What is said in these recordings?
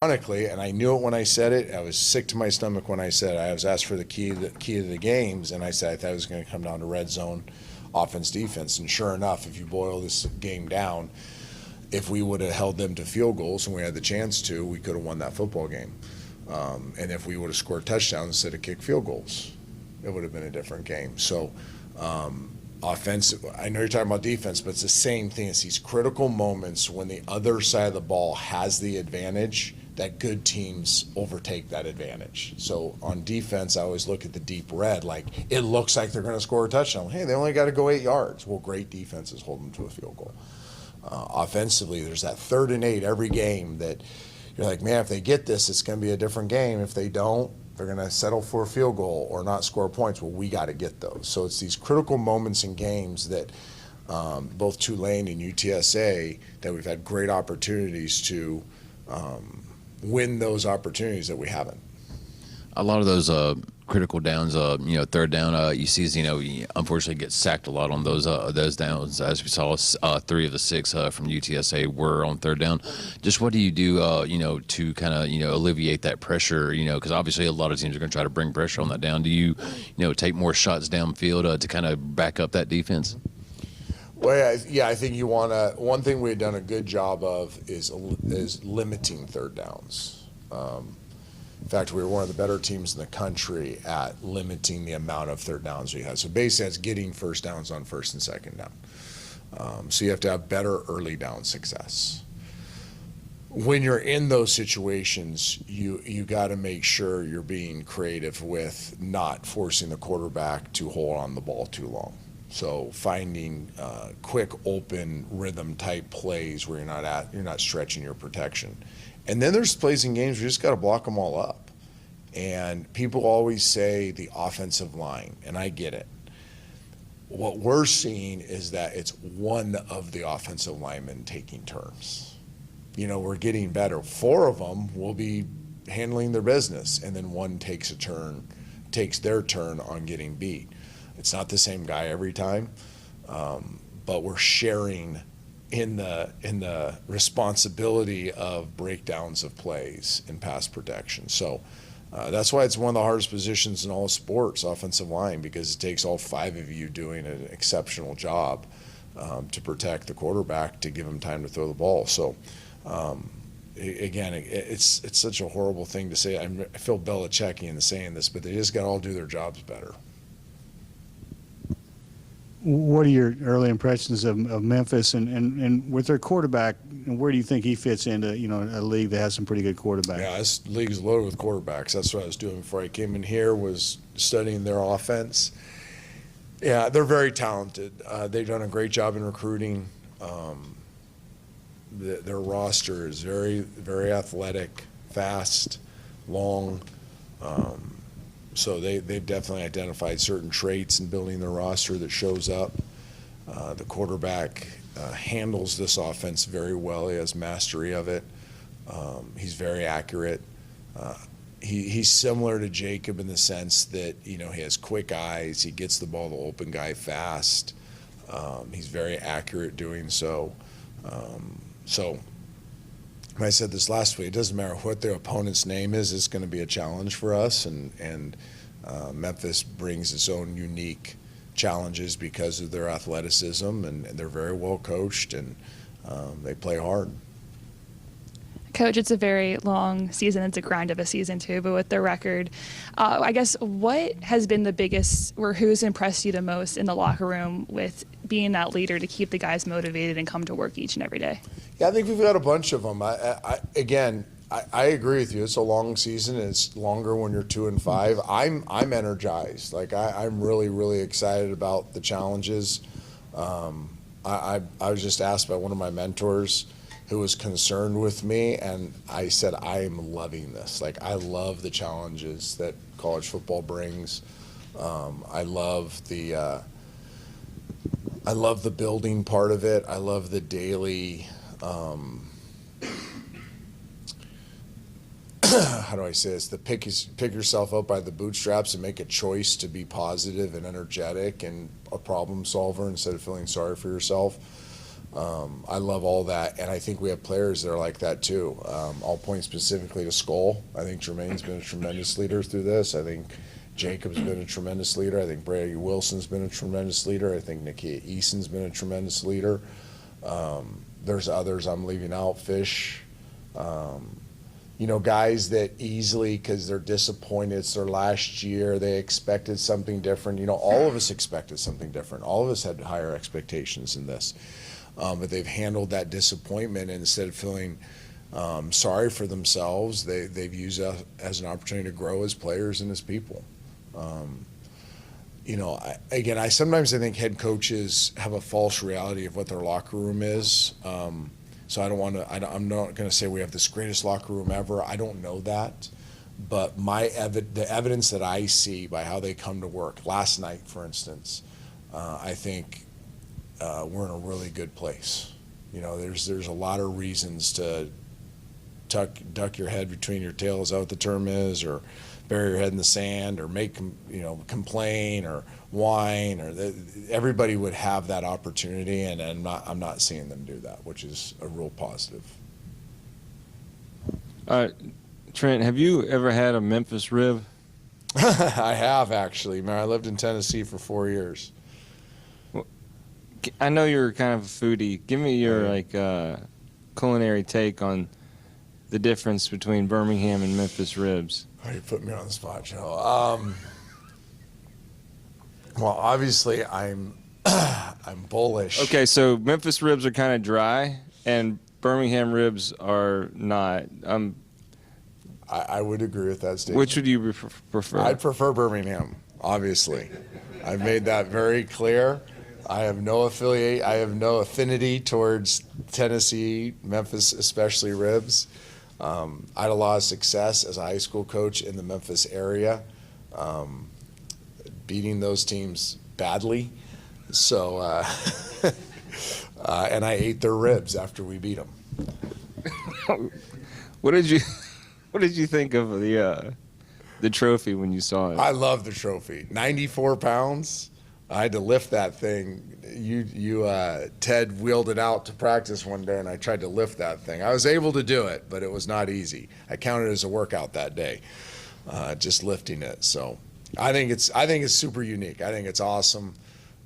Ironically, and I knew it when I said it. I was sick to my stomach when I said it. I was asked for the key to the games, and I said I thought it was going to come down to red zone, offense, defense. And sure enough, if you boil this game down, if we would have held them to field goals and we had the chance to, we could have won that football game. And if we would have scored touchdowns instead of kicked field goals, it would have been a different game. So, offensive, I know you're talking about defense, but it's the same thing. It's these critical moments when the other side of the ball has the advantage that good teams overtake that advantage. So on defense, I always look at the deep red, like it looks like they're going to score a touchdown. Hey, they only got to go 8 yards. Well, great defenses hold them to a field goal. Offensively, there's that 3rd and 8 every game that you're like, man, if they get this, it's going to be a different game. If they don't, they're going to settle for a field goal or not score points. Well, we got to get those. So it's these critical moments in games that both Tulane and UTSA that we've had great opportunities to win those opportunities that we haven't. A lot of those critical downs, third down, you see, he unfortunately gets sacked a lot on those downs. As we saw, 3 of the 6 from UTSA were on third down. Just what do you do, to kind of, alleviate that pressure, because obviously a lot of teams are going to try to bring pressure on that down. Do you, take more shots downfield to kind of back up that defense? Well, yeah, I think you want to. One thing we've done a good job of is limiting third downs. In fact, we were one of the better teams in the country at limiting the amount of third downs we had. So basically, that's getting first downs on first and second down. So you have to have better early down success. When you're in those situations, you got to make sure you're being creative with not forcing the quarterback to hold on the ball too long. So finding quick, open, rhythm-type plays where you're not stretching your protection. And then there's plays in games where you just got to block them all up. And people always say the offensive line, and I get it. What we're seeing is that it's one of the offensive linemen taking turns. We're getting better. 4 of them will be handling their business, and then one takes their turn on getting beat. It's not the same guy every time, but we're sharing in the responsibility of breakdowns of plays and pass protection. So that's why it's one of the hardest positions in all sports, offensive line, because it takes all 5 of you doing an exceptional job to protect the quarterback, to give him time to throw the ball. So again, it's such a horrible thing to say. I feel Belichickian in saying this, but they just got to all do their jobs better. What are your early impressions of Memphis and with their quarterback, and where do you think he fits into a league that has some pretty good quarterbacks? Yeah, this league is loaded with quarterbacks. That's what I was doing before I came in here, was studying their offense. Yeah, they're very talented. They've done a great job in recruiting. Their roster is very, very athletic, fast, long. So they've definitely identified certain traits in building their roster that shows up. The quarterback handles this offense very well. He has mastery of it. He's very accurate. He's similar to Jacob in the sense that, he has quick eyes. He gets the ball to the open guy fast. He's very accurate doing so. So I said this last week, it doesn't matter what their opponent's name is, it's going to be a challenge for us. And Memphis brings its own unique challenges because of their athleticism, and they're very well coached, and they play hard. Coach, it's a very long season. It's a grind of a season too, but with their record, I guess what has been the biggest, or who's impressed you the most in the locker room with being that leader to keep the guys motivated and come to work each and every day? Yeah, I think we've got a bunch of them. I agree with you. It's a long season. And it's longer when you're 2 and 5. I'm energized. Like I'm really, really excited about the challenges. I was just asked by one of my mentors who was concerned with me, and I said, I am loving this. Like, I love the challenges that college football brings. I love the building part of it. I love the daily, how do I say this? The pick yourself up by the bootstraps and make a choice to be positive and energetic and a problem solver instead of feeling sorry for yourself. I love all that, and I think we have players that are like that too. I'll point specifically to Skull. I think Jermaine's been a tremendous leader through this. I think Jacob's been a tremendous leader. I think Brady Wilson's been a tremendous leader. I think Nakia Eason's been a tremendous leader. There's others I'm leaving out. Fish. Guys that easily, because they're disappointed, it's their last year, they expected something different. All of us expected something different. All of us had higher expectations in this. But they've handled that disappointment, and instead of feeling sorry for themselves, they've used it as an opportunity to grow as players and as people. I sometimes think head coaches have a false reality of what their locker room is. So I'm not going to say we have this greatest locker room ever. I don't know that. But the evidence that I see by how they come to work, last night, for instance, I think we're in a really good place. There's a lot of reasons to duck your head between your tail, is that what the term is, or bury your head in the sand, or complain or whine, or everybody would have that opportunity, and I'm not seeing them do that, which is a real positive. Trent, have you ever had a Memphis rib? I have, actually. Man, I lived in Tennessee for 4 years. I know you're kind of a foodie. Give me your culinary take on the difference between Birmingham and Memphis ribs. Oh, you put me on the spot, Joe. Well, obviously, I'm bullish. Okay, so Memphis ribs are kind of dry, and Birmingham ribs are not. I would agree with that statement. Which would you prefer? I'd prefer Birmingham, obviously. I've made that very clear. I have no affinity towards Tennessee, Memphis, especially ribs. I had a lot of success as a high school coach in the Memphis area, beating those teams badly. So, and I ate their ribs after we beat them. What did you think of the trophy when you saw it? I love the trophy. 94 pounds. I had to lift that thing. Ted wheeled it out to practice one day, and I tried to lift that thing. I was able to do it, but it was not easy. I counted it as a workout that day, just lifting it. So I think it's super unique. I think it's awesome.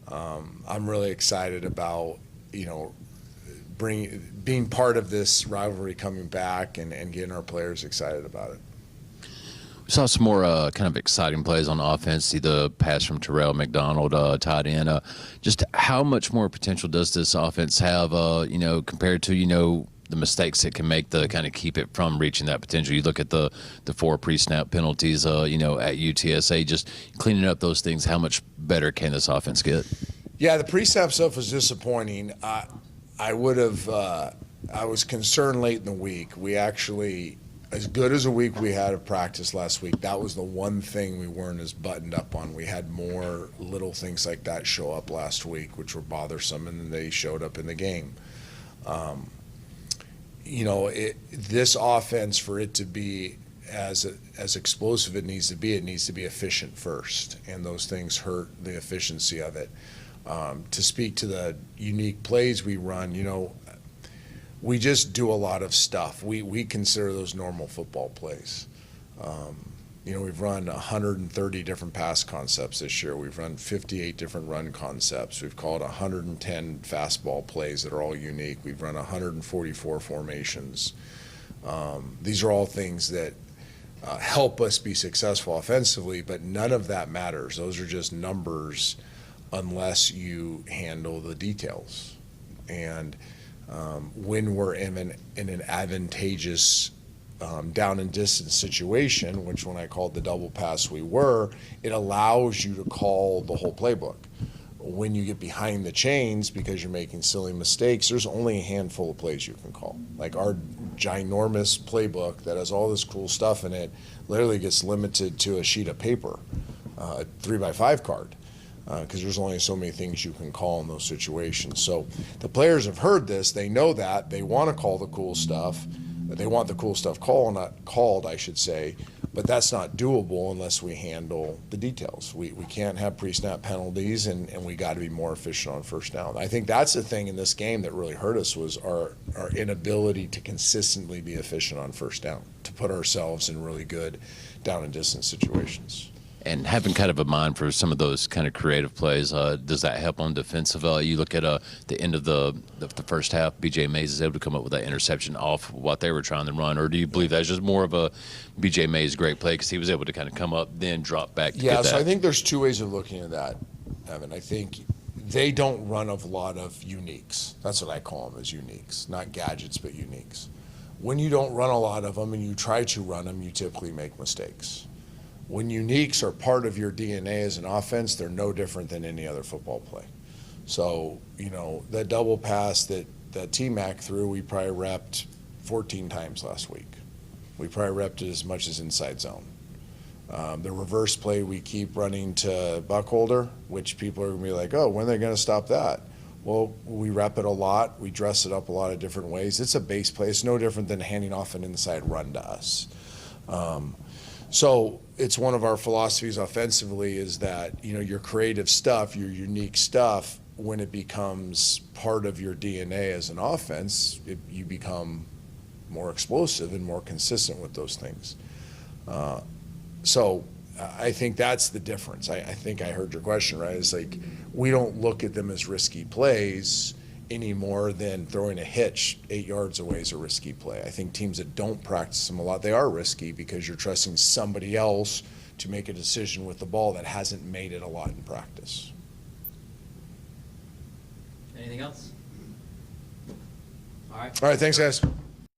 I'm really excited about being part of this rivalry coming back and getting our players excited about it. We saw some more kind of exciting plays on offense. See the pass from Terrell McDonald, tight end. Just how much more potential does this offense have, compared to, the mistakes it can make to kind of keep it from reaching that potential? You look at the 4 pre-snap penalties, at UTSA, just cleaning up those things. How much better can this offense get? Yeah, the pre-snap stuff was disappointing. I was concerned late in the week. We actually, as good as a week we had of practice last week, that was the one thing we weren't as buttoned up on. We had more little things like that show up last week, which were bothersome, and then they showed up in the game. This offense, for it to be as explosive it needs to be efficient first, and those things hurt the efficiency of it. To speak to the unique plays we run, we just do a lot of stuff. We consider those normal football plays. We've run 130 different pass concepts this year. We've run 58 different run concepts. We've called 110 fastball plays that are all unique. We've run 144 formations. These are all things that help us be successful offensively, but none of that matters. Those are just numbers unless you handle the details. And when we're in an advantageous down and distance situation, which when I called the double pass it allows you to call the whole playbook. When you get behind the chains because you're making silly mistakes, there's only a handful of plays you can call. Like our ginormous playbook that has all this cool stuff in it literally gets limited to a sheet of paper, a 3x5 card. Because there's only so many things you can call in those situations. So the players have heard this. They know that. They want to call the cool stuff. They want the cool stuff called, I should say. But that's not doable unless we handle the details. We can't have pre-snap penalties, and we got to be more efficient on first down. I think that's the thing in this game that really hurt us was our inability to consistently be efficient on first down, to put ourselves in really good down and distance situations. And having kind of a mind for some of those kind of creative plays, does that help on defensive? You look at the end of the first half, B.J. Mays is able to come up with that interception off what they were trying to run, or do you believe that's just more of a B.J. Mays great play because he was able to kind of come up, then drop back to Yeah, get that? so I think there's two ways of looking at that, Evan. I think they don't run a lot of uniques. That's what I call them, as uniques, not gadgets, but uniques. When you don't run a lot of them and you try to run them, you typically make mistakes. When uniques are part of your DNA as an offense, they're no different than any other football play. So, that double pass that T-Mac threw, we probably repped 14 times last week. We probably repped it as much as inside zone. The reverse play we keep running to Buckholder, which people are going to be like, oh, when are they going to stop that? Well, we rep it a lot. We dress it up a lot of different ways. It's a base play. It's no different than handing off an inside run to us. So it's one of our philosophies offensively is that, your creative stuff, your unique stuff, when it becomes part of your DNA as an offense, you become more explosive and more consistent with those things. So I think that's the difference. I think I heard your question, right? It's like we don't look at them as risky plays any more than throwing a hitch 8 yards away is a risky play. I think teams that don't practice them a lot, they are risky because you're trusting somebody else to make a decision with the ball that hasn't made it a lot in practice. Anything else? All right. All right, thanks, guys.